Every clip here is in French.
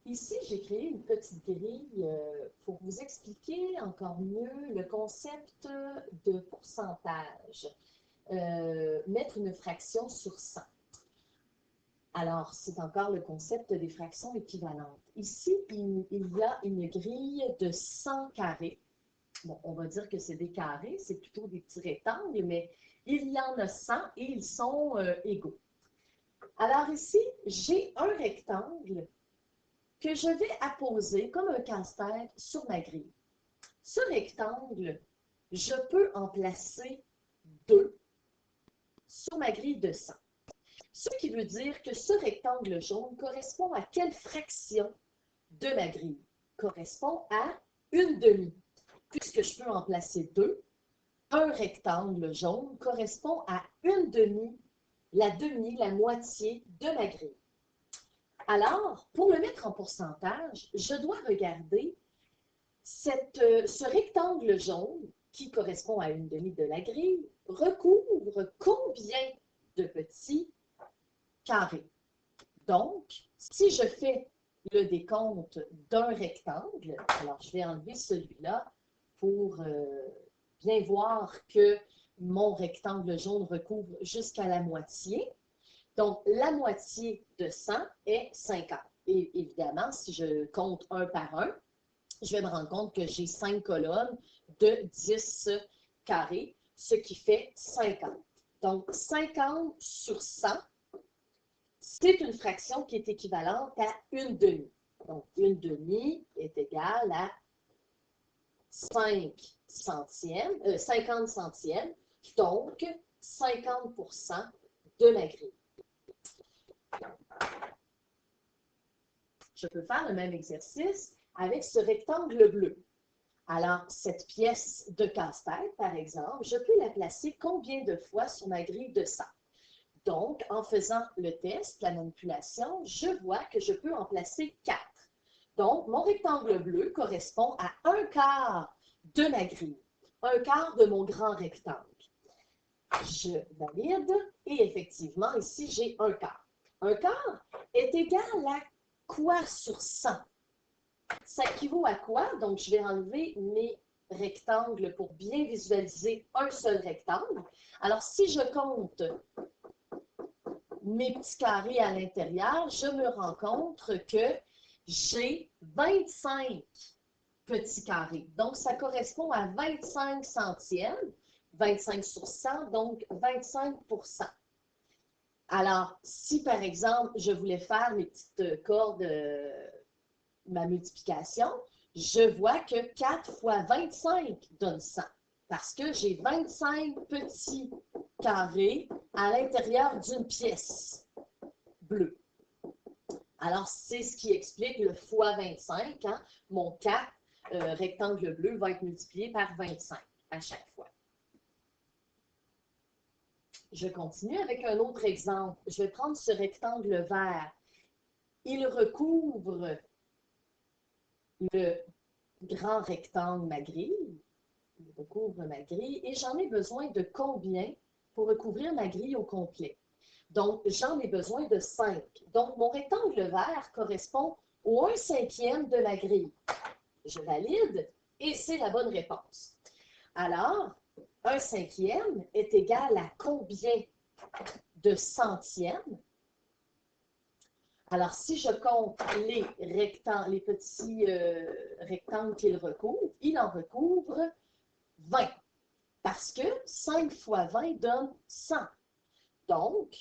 Ici, j'ai créé une petite grille pour vous expliquer encore mieux le concept de pourcentage. Mettre une fraction sur 100. Alors, c'est encore le concept des fractions équivalentes. Ici, il y a une grille de 100 carrés. Bon, on va dire que c'est des carrés, c'est plutôt des petits rectangles, mais il y en a 100 et ils sont égaux. Alors ici, j'ai un rectangle que je vais apposer comme un casse-tête sur ma grille. Ce rectangle, je peux en placer 2 sur ma grille de 100. Ce qui veut dire que ce rectangle jaune correspond à quelle fraction de ma grille? Correspond à une demi. Puisque je peux en placer 2, un rectangle jaune correspond à une demi, la moitié de ma grille. Alors, pour le mettre en pourcentage, je dois regarder ce rectangle jaune, qui correspond à une demi de la grille, recouvre combien de petits carrés? Donc, si je fais le décompte d'un rectangle, alors je vais enlever celui-là pour bien voir que mon rectangle jaune recouvre jusqu'à la moitié. Donc, la moitié de 100 est 50. Et évidemment, si je compte un par un, je vais me rendre compte que j'ai 5 colonnes de 10 carrés, ce qui fait 50. Donc, 50 sur 100, c'est une fraction qui est équivalente à une demi. Donc, une demi est égale à 50 centièmes, donc 50% de ma grille. Je peux faire le même exercice avec ce rectangle bleu. Alors, cette pièce de casse-tête, par exemple, je peux la placer combien de fois sur ma grille de 100? Donc, en faisant le test, la manipulation, je vois que je peux en placer 4. Donc, mon rectangle bleu correspond à un quart de ma grille, un quart de mon grand rectangle. Je valide et effectivement, ici, j'ai un quart. Un quart est égal à quoi sur 100? Ça équivaut à quoi? Donc, je vais enlever mes rectangles pour bien visualiser un seul rectangle. Alors, si je compte mes petits carrés à l'intérieur, je me rends compte que j'ai 25 petits carrés. Donc, ça correspond à 25 centièmes, 25 sur 100, donc 25%. Alors, si par exemple, je voulais faire mes petites cordes, ma multiplication, je vois que 4 fois 25 donne 100 parce que j'ai 25 petits carrés à l'intérieur d'une pièce bleue. Alors, c'est ce qui explique le fois 25. Hein? Mon 4 rectangle bleu va être multiplié par 25 à chaque fois. Je continue avec un autre exemple. Je vais prendre ce rectangle vert. Il recouvre le grand rectangle, ma grille. Il recouvre ma grille et j'en ai besoin de combien pour recouvrir ma grille au complet? Donc, j'en ai besoin de 5. Donc, mon rectangle vert correspond au 1/5 de la grille. Je valide et c'est la bonne réponse. Alors, 1/5 est égal à combien de centièmes? Alors, si je compte les petits rectangles qu'il recouvre, il en recouvre 20. Parce que 5 fois 20 donne 100. Donc,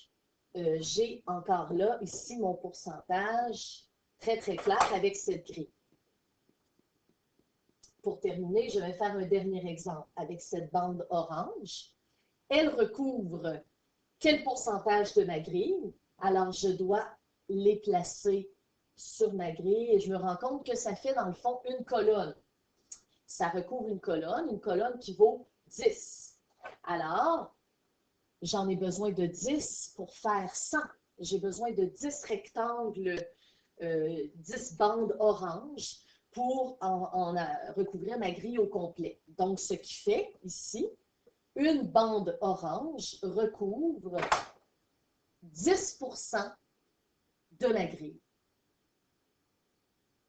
j'ai encore là, ici, mon pourcentage très, très clair avec cette grille. Pour terminer, je vais faire un dernier exemple avec cette bande orange. Elle recouvre quel pourcentage de ma grille? Alors, je dois les placer sur ma grille et je me rends compte que ça fait, dans le fond, une colonne. Ça recouvre une colonne qui vaut 10. Alors, j'en ai besoin de 10 pour faire 100. J'ai besoin de 10 rectangles, 10 bandes oranges pour recouvrir ma grille au complet. Donc, ce qui fait ici, une bande orange recouvre 10% de ma grille.